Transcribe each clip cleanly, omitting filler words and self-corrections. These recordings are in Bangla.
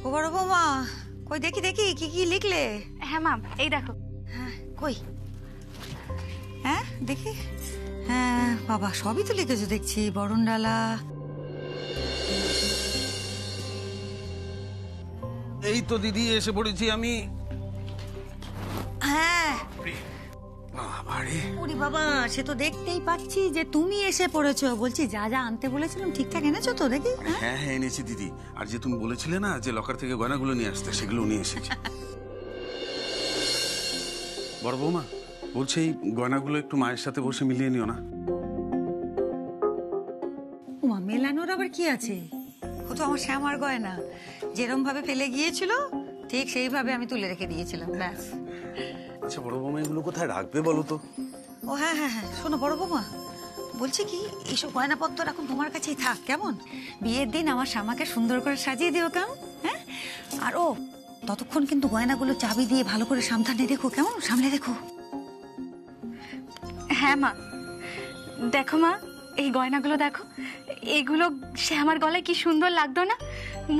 ও বড় বৌমা, কই দেখি দেখি কি কি লিখলে? হ্যাঁ মা, এই দেখো। হ্যাঁ কই, হ্যাঁ দেখি। হ্যাঁ বাবা, সবই তো লিখেছো দেখছি। বরণডালা, এই তো দিদি এসে পড়েছি আমি। হ্যাঁ বাবারে, ওরে বাবা, সে তো দেখতেই পাচ্ছি যে তুমি এসে পড়েছো। বলছি যা যা আনতে বলেছিলাম ঠিকঠাক এনেছো তো দেখি? হ্যাঁ হ্যাঁ এনেছি দিদি। আর যে তুমি বলেছিলে না যে লকার থেকে গয়নাগুলো নিয়ে আসতে, সেগুলো নিয়ে এসেছি। বড় বৌমা বলছে এই গয়নাগুলো একটু মায়ের সাথে বসে মিলিয়ে নিও না। ওমা, মেলানোর আবার কি আছে? ও তো আমার শ্যামার গয়না, যেরম ভাবে ফেলে গিয়েছিল ঠিক সেইভাবে আমি তুলে রেখে দিয়েছিলাম, ব্যাস। আচ্ছা বড় বৌমা, এগুলো কোথায় রাখবে বলো তো? ও হ্যাঁ হ্যাঁ হ্যাঁ, শোনো বড় বৌমা, বলছি কি, এইসব গয়নাপত্র এখন তোমার কাছেই থাক, কেমন? বিয়ের দিন আমার শ্যামাকে সুন্দর করে সাজিয়ে দিও, কেমন? হ্যাঁ, আর ও ততক্ষণ কিন্তু গয়নাগুলো চাবি দিয়ে ভালো করে সাবধানে রেখো, কেমন? সামলে রেখো। হ্যাঁ মা, দেখো মা, এই গয়নাগুলো দেখো, এগুলো শ্যামার গলায় কি সুন্দর লাগতো না?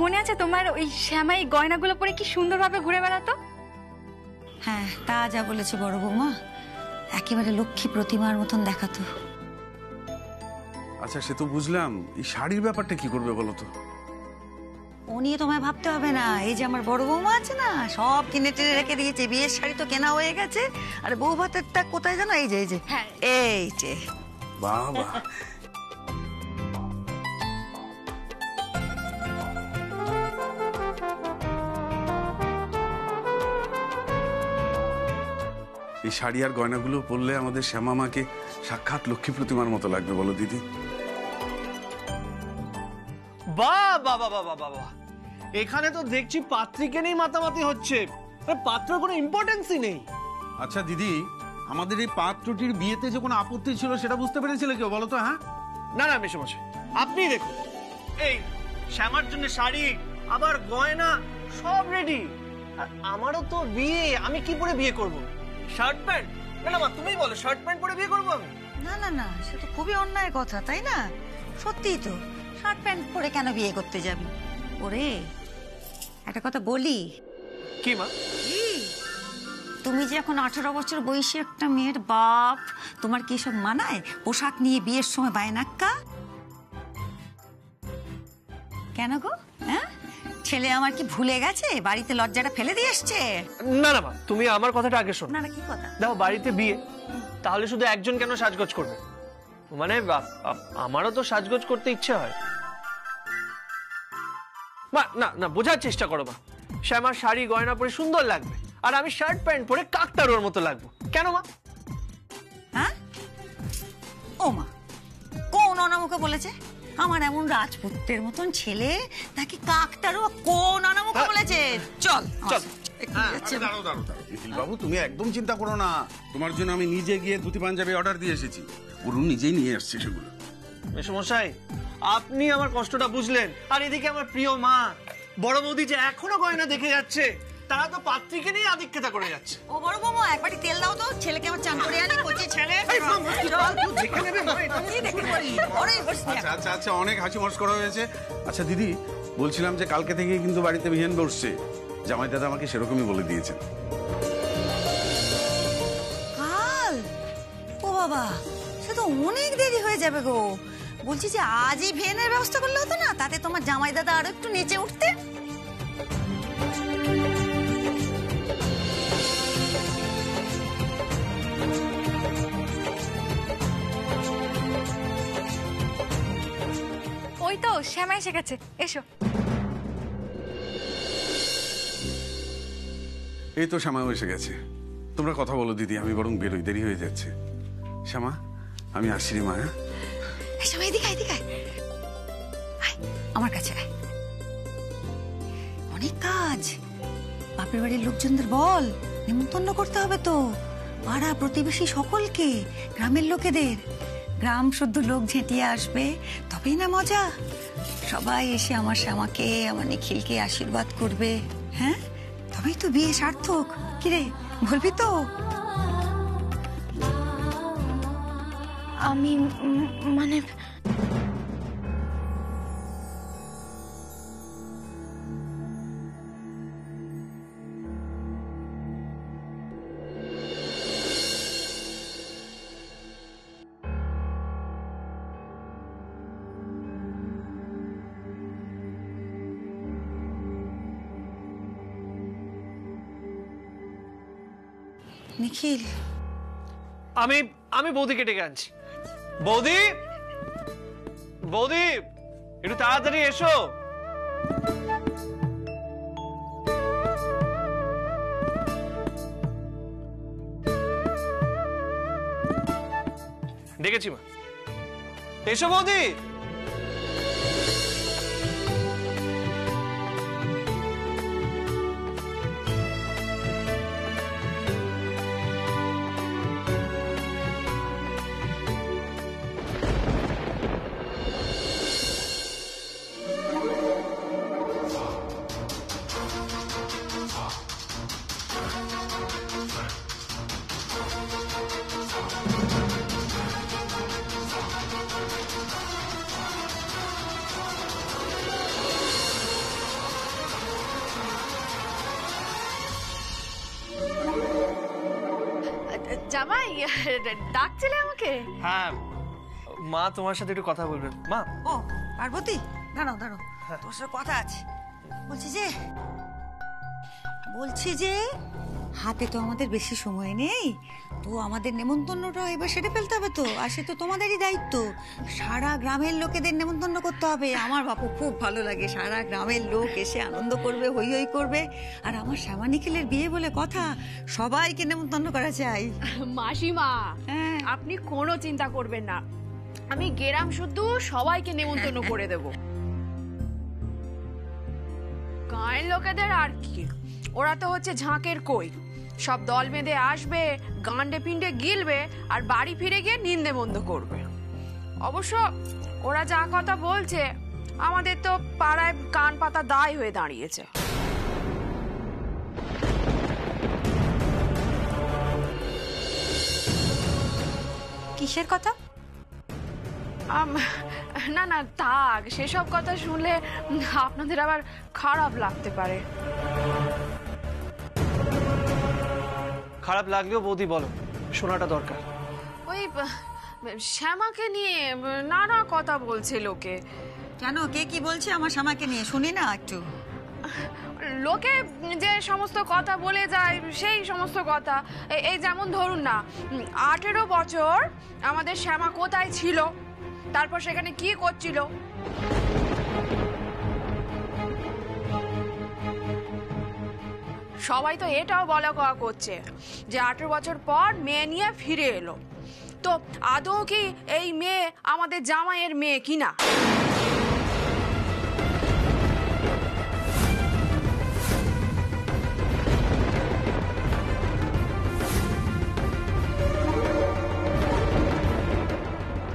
মনে আছে তোমার ওই শ্যামা এই গয়নাগুলো পরে কি সুন্দরভাবে ঘুরে বেড়াতো? হ্যাঁ, তা যা বলেছে বড় বৌমা, একেবারে লক্ষ্মী প্রতিমার মতন দেখাতো। আচ্ছা সে তো বুঝলাম, এই শাড়ির ব্যাপারটা কি করবে বলো তো? ও নিয়ে তোমায় ভাবতে হবে না, এই যে আমার বড় বৌমা আছে না, সব কিনে টেনে রেখে দিয়েছে। বিয়ের শাড়ি তো কেনা হয়ে গেছে, আর বউ ভাতেরটা কোথায় জানো? এই যে এই যে, হ্যাঁ, এই যে। বাবা, এই শাড়ি আর গয়নাগুলো পরলে আমাদের শ্যামা মাকে সাক্ষাৎ লক্ষ্মী প্রতিমার মতো লাগবে, বলো দিদি? বাহ বাহ বাহ বাহ বাহ বাহ, এখানে তো দেখছি পাত্রীকে নেই মাতামাতি হচ্ছে। পাত্র কোনো ইম্পর্টেন্সই নেই। আচ্ছা দিদি, আমাদের এই পাত্রটির বিয়েতে যে কোনো আপত্তি ছিল সেটা বুঝতে পেরেছিলে কেউ বলো তো? হ্যাঁ না না মেশামশাই, আপনি দেখুন, এই শ্যামার জন্য শাড়ি আবার গয়না সব রেডি। আর আমারও তো বিয়ে, আমি কি পরে বিয়ে করব? Shirt pant? না মা, তুমিই বলো, শার্ট প্যান্ট পরে বিয়ে করবো আমি? না না না, সে তো খুবই অন্যায় কথা, তাই না? সত্যিই তো, শার্ট প্যান্ট পরে কেন বিয়ে করতে যাবি? ওরে একটা কথা বলি কি মা? তুমি যে এখন 18 বছর বয়সী একটা মেয়ের বাপ, তোমার কি সব মানায় পোশাক নিয়ে বিয়ের সময় বায়নাক্কা? কেন গো? হ্যাঁ, ছেলে আমার কি ভুলে গেছে বাড়িতে লজ্জাটা ফেলে দিয়ে এসছে? না না মা, তুমি আমার কথাটা আগে শোনো। না না, কি কথা? দেখো, বাড়িতে বিয়ে, তাহলে শুধু একজন কেন সাজগোজ করবে? মানে আমারও তো সাজগোজ করতে ইচ্ছে হয়। মা না না, বোঝার চেষ্টা করো মা, শ্যামার শাড়ি গয়না পরে সুন্দর লাগবে, আর আমি শার্ট প্যান্ট পরে কাকতারুয়ার মতো লাগবো কেন মা? হ্যাঁ, ও মা, কোন অনামুখে বলেছে? আমার এমন রাজপুত্রের মতন ছেলে নাকি কাকতারুয়া? কোন অনামুখে বলেছে? চল চল। দাঁড়াও দাঁড়াও দাঁড়াও, নিখিল বাবু তুমি একদম চিন্তা করো না, তোমার জন্য আমি নিজে গিয়ে ধুতি পাঞ্জাবি অর্ডার দিয়ে এসেছি। অরুণ নিজেই নিয়ে আসছে সেগুলো। মেশামশাই, আপনি আমার কষ্টটা বুঝলেন, আর এদিকে আমার প্রিয় মা বড় বৌদি যে এখনো গয়না দেখে যাচ্ছে, তারা তো পাত্রীকে নিয়ে আদিক্ষেতা করে যাচ্ছে। ও বড় বৌমা, এক বাটি তেল দাও তো, ছেলেকে আমার চান করে আনি। কচি ছেলে, আচ্ছা আচ্ছা আচ্ছা, অনেক হাসি মস্করা হয়েছে। আচ্ছা দিদি, বলছিলাম যে কালকে থেকে কিন্তু বাড়িতে বিহান বসছে, জামাই দাদা আমাকে সেরকমই বলে দিয়েছেন। কাল? ও বাবা, সে তো অনেক দেরি হয়ে যাবে গো। বলছি যে আজই ভেনের ব্যবস্থা করলে হতো না? তাতে তোমার জামাই দাদা আরো একটু নিচে উঠতে। ওই তো শ্যামা এসে গেছে, এসো। এই তো শ্যামাও এসে গেছে। তোমরা কথা বলো দিদি, আমি বরং বেরোই, দেরি হয়ে যাচ্ছে। শ্যামা, আমি আসছি রে মা। শ্যামা, এদিকে এদিকে আয়, আমার কাছে আয়। অনেক কাজ, বাপের বাড়ির লোকজনদের বল, নিমন্ত্রণ করতে হবে তো, পাড়া প্রতিবেশী সকলকে, গ্রামের লোকেদের। গ্রাম শুদ্ধ লোক ঝেঁটিয়ে আসবে, তবেই না মজা। সবাই এসে আমার শ্যামাকে, আমার নিখিলকে আশীর্বাদ করবে। হ্যাঁ, তবেই তো বিয়ে সার্থক। কিরে, বলবি তো? আমি মানে নিখিল, আমি আমি বৌদিকে ডেকে আনছি। বৌদি, বৌদি, একটু তাড়াতাড়ি এসো। ডেকেছি মা, এসো বৌদি। জামাই, ডাকছিলে আমাকে? হ্যাঁ মা, তোমার সাথে একটু কথা বলবেন। মা। ও পার্বতী, দাঁড়াও দাঁড়াও, তোর সাথে কথা আছে। বলছি যে হাতে তো আমাদের বেশি সময় নেই, তো আমাদের নেমন্তন্নটা এবার সেরে ফেলতে হবে তো। আর সে তো তোমাদেরই দায়িত্ব, সারা গ্রামের লোকেদের নেমন্তন্ন করতে হবে। আমার বাপু খুব ভালো লাগে, সারা গ্রামের লোক এসে আনন্দ করবে, হই হই করবে। আর আমার শ্যামা নিখিলের বিয়ে বলে কথা, সবাইকে নেমন্তন্ন করা চাই। মাসিমা, হ্যাঁ। আপনি কোনো চিন্তা করবেন না, আমি গেরাম শুদ্ধ সবাইকে নেমন্তন্ন করে দেব। গায়ের লোকেদের আর কি, ওরা তো হচ্ছে ঝাঁকের কই, সব দল বেঁধে আসবে, গান্ডে পিণ্ডে গিলবে, আর বাড়ি ফিরে গিয়ে নিন্দে মন্দ করবে। অবশ্য ওরা যা কথা বলছে, আমাদের তো পাড়ায় কান পাতা দায় হয়ে দাঁড়িয়েছে। কিসের কথা? না না থাক, সেসব কথা শুনলে আপনাদের আবার খারাপ লাগতে পারে। খারাপ লাগলেও বৌদি বলো, শোনাটা দরকার। ওই শ্যামাকে নিয়ে নানা কথা বলছে লোকে। কেন, কে কি বলছে আমার শ্যামাকে নিয়ে, শুনি না একটু। লোকে যে সমস্ত কথা বলে যায়, সেই সমস্ত কথা। এই যেমন ধরুন না, 18 বছর আমাদের শ্যামা কোথায় ছিল, তারপর সেখানে কি করছিল। সবাই তো এটাও বলা কওয়া করছে যে 18 বছর পর মেয়ে নিয়ে ফিরে এলো। তো আদৌ কি এই মেয়ে আমাদের জামাইয়ের মেয়ে কিনা?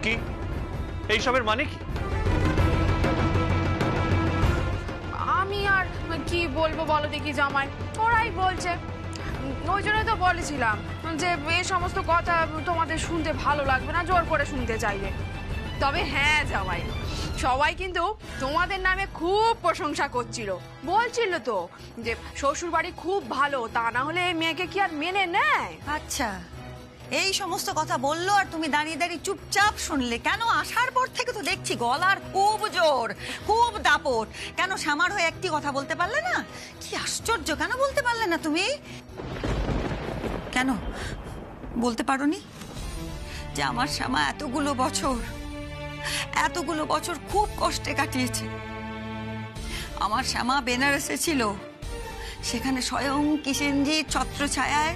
কি এইসবের মানে কি? আমি আর কি বলবো বলো দেখি জামাই, ওরাই বলছে। ওই জন্য তো বলেছিলাম যে এই সমস্ত কথা তোমাদের শুনতে ভালো লাগবে না, জোর করে শুনতে চাইলে। তবে হ্যাঁ জামাই, সবাই কিন্তু তোমাদের নামে খুব প্রশংসা করছিল, বলছিল তো যে শ্বশুর বাড়ি খুব ভালো, তা না হলে এই মেয়েকে কি আর মেনে নেয়? আচ্ছা, এই সমস্ত কথা বললো আর তুমি দাঁড়িয়ে দাঁড়িয়ে চুপচাপ শুনলে কেন? আসার পর থেকে তো দেখছি গলার খুব জোর, খুব দাপট। কেন শ্যামার হয়ে একটি কথা বলতে পারলে না? কি আশ্চর্য, কেন বলতে পারলে না তুমি? কেন বলতে পারোনি যে আমার শ্যামা এতগুলো বছর খুব কষ্টে কাটিয়েছে? আমার শ্যামা বেনারসে ছিল, সেখানে স্বয়ং কিষেনজির ছত্রছায়ায়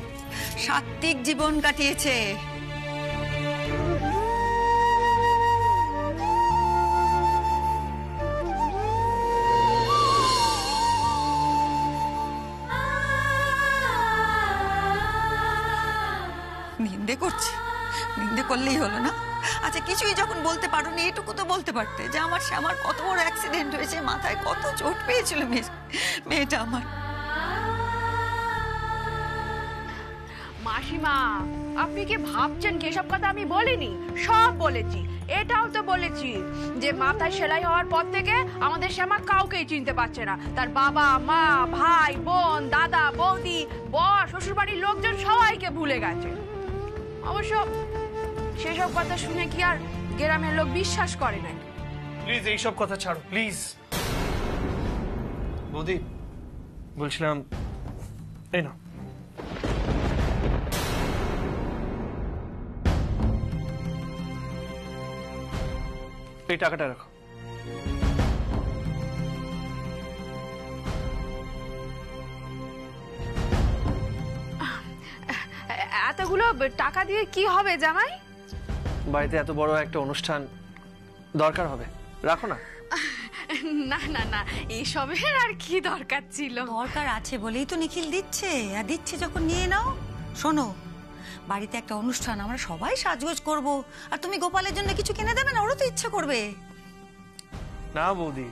সাত্ত্বিক জীবন কাটিয়েছে। নিন্দে করছে, নিন্দে করলেই হলো না? আচ্ছা, কিছুই যখন বলতে পারোনি, এটুকু তো বলতে পারতে যে আমার শ্যামার কত বড় অ্যাক্সিডেন্ট হয়েছে, মাথায় কত চোট পেয়েছিল মেয়েটা আমার। মাসিমা, আপনি কি ভাবছেন কি এসব কথা আমি বলিনি? সব বলেছি। এটাও তো বলেছি যে মাথায় সেলাই হওয়ার পর থেকে আমাদের শ্যামা কাউকেই চিনতে পারছে না। তার বাবা মা, ভাই বোন, দাদা বৌদি, বর, শ্বশুরবাড়ির লোকজন সবাইকে ভুলে গেছে। অবশ্য সেসব কথা শুনে কি আর গ্রামের লোক বিশ্বাস করে না? প্লিজ এইসব কথা ছাড়ো, প্লিজ। বৌদি বলছিলাম, এই না এই টাকাটা রাখো। এতগুলো টাকা দিয়ে কি হবে জামাই? বাড়িতে এত বড় একটা অনুষ্ঠান, দরকার হবে, রাখো না। না না না, এসবের আর কি দরকার ছিল? দরকার আছে বলেই তো নিখিল দিচ্ছে, আর দিচ্ছে যখন নিয়ে নাও। শোনো, বাড়িতে একটা অনুষ্ঠান, আমরা সবাই সাজগোজ করব, আর তুমি গোপালের জন্য কিছু কিনে দেবে না? ওরও তো ইচ্ছে করবে। না বৌদি।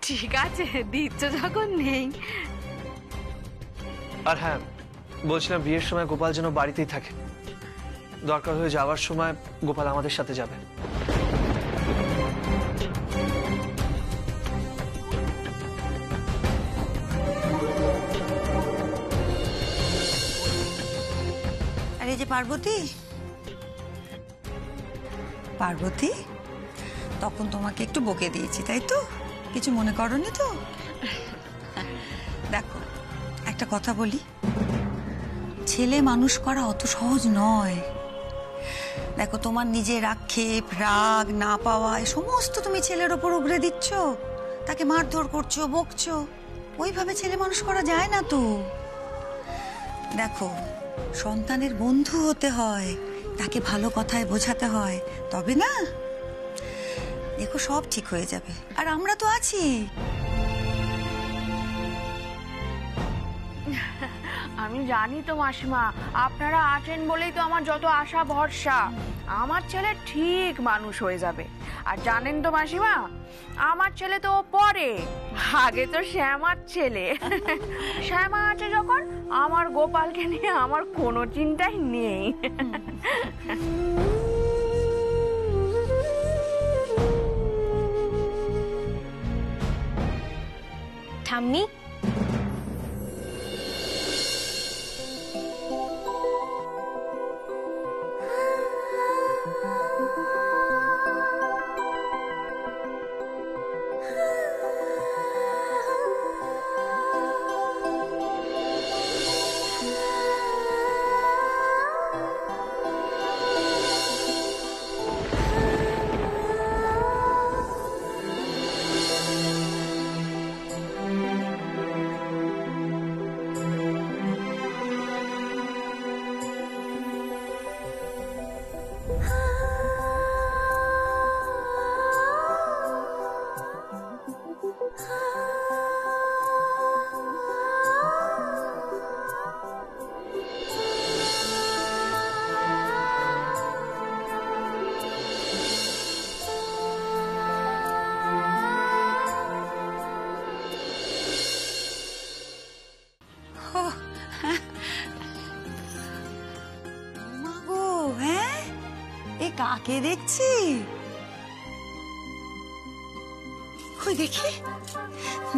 ঠিক আছে, দিচ্ছ যখন নেই। আর হ্যাঁ, বলছিলাম বিয়ের সময় গোপাল যেন বাড়িতেই থাকে, দরকার হয়ে যাওয়ার সময় গোপাল আমাদের সাথে যাবে। আর এই যে পার্বতী, পার্বতী, তখন তোমাকে একটু বকে দিয়েছি, তাই তো? কিছু মনে করনি তো? দেখো, একটা কথা বলি, ছেলে মানুষ করা অত সহজ নয়। দেখো, তোমার নিজের আক্ষেপ, রাগ না পাওয়া, সমস্ত তুমি ছেলের ওপর উগরে দিচ্ছ, তাকে মারধর করছো, বকছো। ওইভাবে ছেলে মানুষ করা যায় না তো। দেখো, সন্তানের বন্ধু হতে হয়, তাকে ভালো কথায় বোঝাতে হয়, তবে না, দেখো সব ঠিক হয়ে যাবে। আর আমরা তো আছি। আমি জানি তো মাসিমা, আপনারা আছেন বলেই তো আমার যত আশা ভরসা। আমার ছেলে ঠিক মানুষ হয়ে যাবে। আর জানেন তো মাসিমা, আমার ছেলে তো পরে, আগে তো শ্যামার ছেলে। শ্যামা আছে যখন, আমার গোপালকে নিয়ে আমার কোনো চিন্তাই নেই। ঠাম্মি, মাগো, হ্যাঁ, এ কাকে দেখছি? কই দেখি,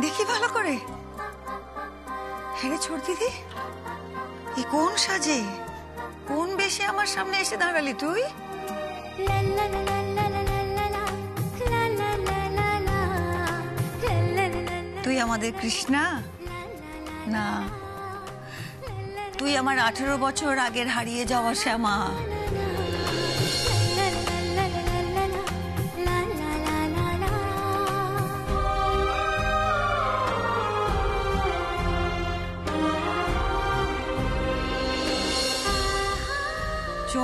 দেখি ভালো করে। হ্যাঁ রে ছোট দিদি, এ কোন সাজে, কোন বেশে আমার সামনে এসে দাঁড়ালি তুই? তুই আমাদের কৃষ্ণা? না, তুই আমার 18 বছর আগের হারিয়ে যাওয়া শ্যামা। চ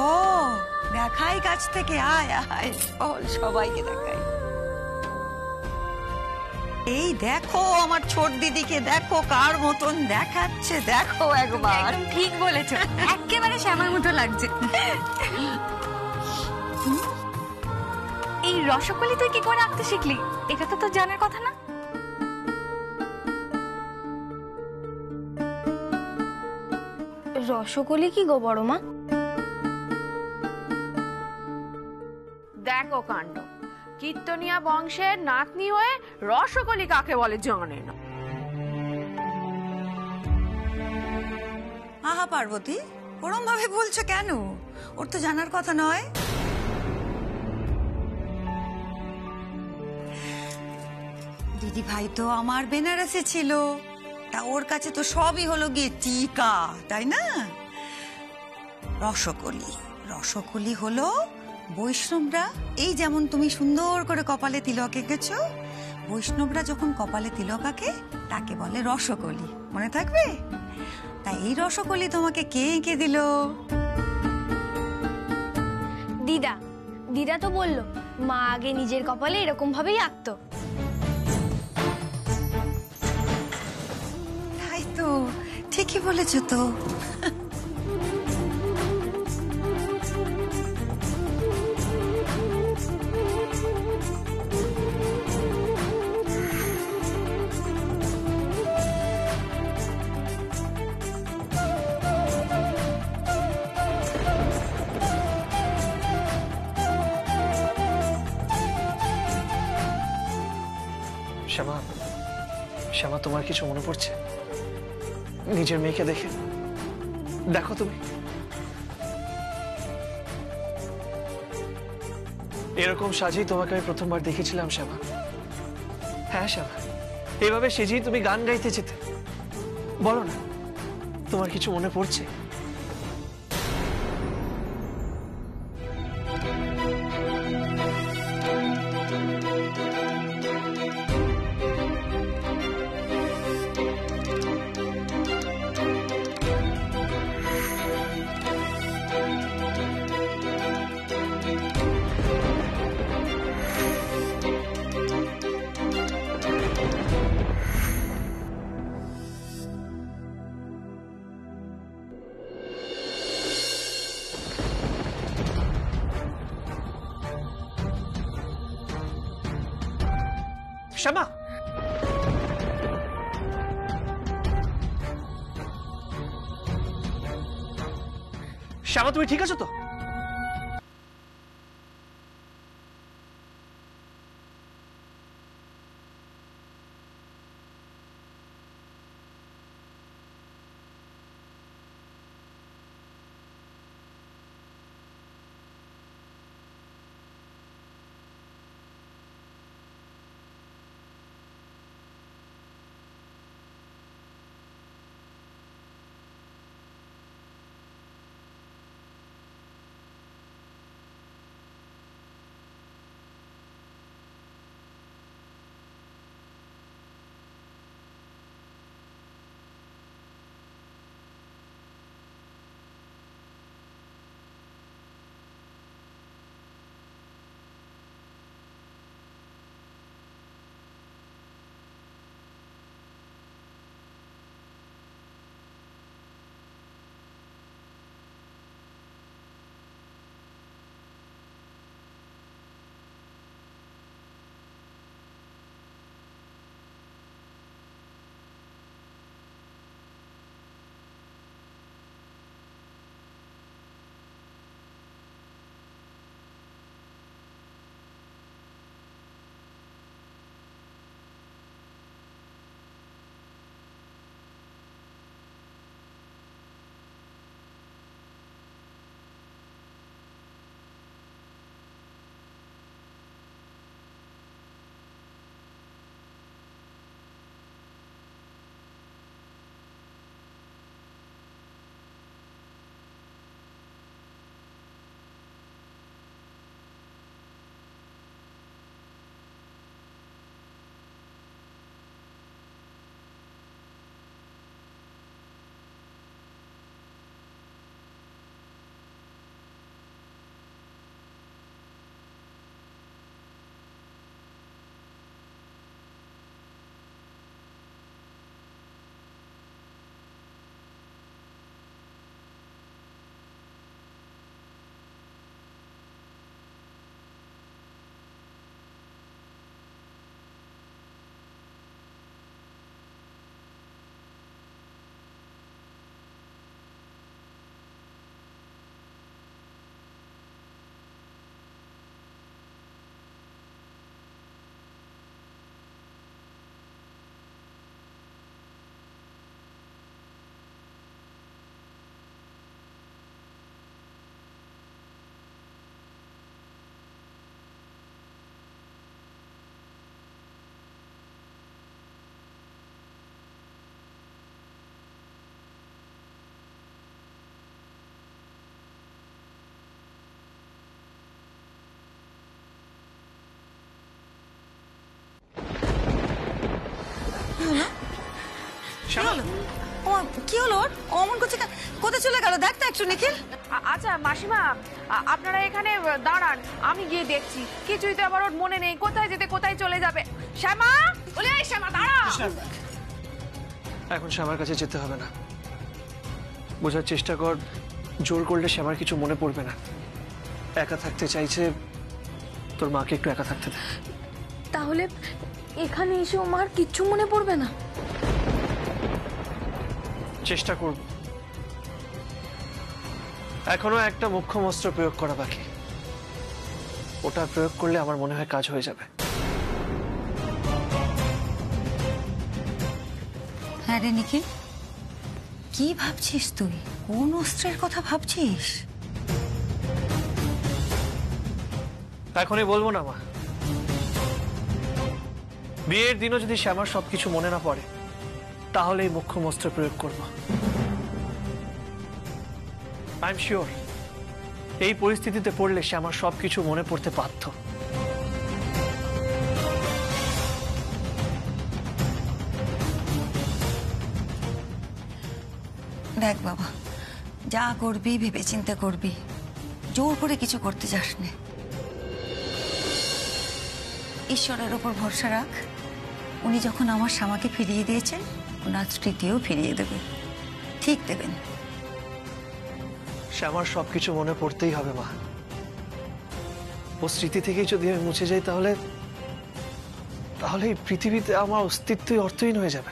দেখাই কাছ থেকে, আয় আয়, চল সবাইকে দেখাই। এই দেখো আমার ছোট দিদিকে, দেখো কার মতন দেখাচ্ছে, দেখো একবার। একদম ঠিক বলেছো, একেবারে শ্যামার মতো লাগছে। এই রসগোল্লা তুই কি করে আঁকতে শিখলি? এটা তো তোর জানার কথা না। রসগোল্লা কি গো বড় মা? দেখো কাণ্ড, কীর্তনিয়া বংশের নাতনি হয়ে রসগোল্লা কাকে বলে জানে না। আহা পার্বতী, ওরম ভাবে বলছো কেন? ওর তো জানার কথা নয়। দিদি ভাই তো আমার বেনারসে ছিল, তা ওর কাছে তো সবই হলো গিয়ে টিকা, তাই না? রসকলি, রসকলি হলো বৈষ্ণবরা এই যেমন তুমি সুন্দর করে কপালে তিলক এঁকেছো, বৈষ্ণবরা যখন কপালে তিলক আঁকে তাকে বলে রসকলি, মনে থাকবে? তাই এই রসকলি তোমাকে কে এঁকে দিল? দিদা। দিদা তো বললো মা আগে নিজের কপালে এরকম ভাবেই আঁকতো। তাই তো, ঠিকই বলেছো তো। শ্যামা, শ্যামা, তোমার কিছু মনে পড়ছে নিজের মেয়েকে দেখে? দেখো তুমি, এরকম সাজেই তোমাকে আমি প্রথমবার দেখেছিলাম শ্যামা। হ্যাঁ শ্যামা, এভাবে সেজেই তুমি গান গাইতে যেতে। বলো না, তোমার কিছু মনে পড়ছে? শ্যামা, শ্যামা, তুমি ঠিক আছো তো? শ্যামা ও কি হলো ওর? ও অমন করছে কেন? কোথায় চলে গেল দেখ তো একটু নিখিল। আচ্ছা মাসিমা, আপনারা এখানে দাঁড়ান, আমি গিয়ে দেখছি। কিছুই তো আবার ওর মনে নেই, কোথায় যেতে কোথায় চলে যাবে। শ্যামা, বলে এই শ্যামা দাঁড়া। এখন শ্যামার কাছে যেতে হবে না, বোঝার চেষ্টা কর। জোর করলে শ্যামার কিছু মনে পড়বে না। একা থাকতে চাইছে, তোর মাকে একটু একা থাকতে দে। তাহলে এখানে এসে ও মার কিচ্ছু মনে পড়বে না? চেষ্টা করব। এখনো একটা মুখ্য অস্ত্র প্রয়োগ করা বাকি, ওটা প্রয়োগ করলে আমার মনে হয় কাজ হয়ে যাবে। হ্যাঁ রে নিখিল, কি ভাবছিস তুই? কোন অস্ত্রের কথা ভাবছিস? এখনই বলবো না মা। বিয়ের দিনও যদি শ্যামার সবকিছু মনে না পড়ে, তাহলে এই মুখ্য অস্ত্র প্রয়োগ করব। আই এম শিওর এই পরিস্থিতিতে পড়লে শ্যামার সবকিছু মনে পড়তে বাধ্য। দেখ বাবা, যা করবি ভেবে চিন্তা করবি, জোর করে কিছু করতে যাস না। ঈশ্বরের ওপর ভরসা রাখ। উনি যখন আমার শ্যামাকে ফিরিয়ে দিয়েছেন, ওনার স্মৃতিও ফিরিয়ে দেবেন, ঠিক দেবেন। শ্যামার সবকিছু মনে পড়তেই হবে মা। ও স্মৃতি থেকেই যদি আমি মুছে যাই, তাহলে এই পৃথিবীতে আমার অস্তিত্বই অর্থহীন হয়ে যাবে।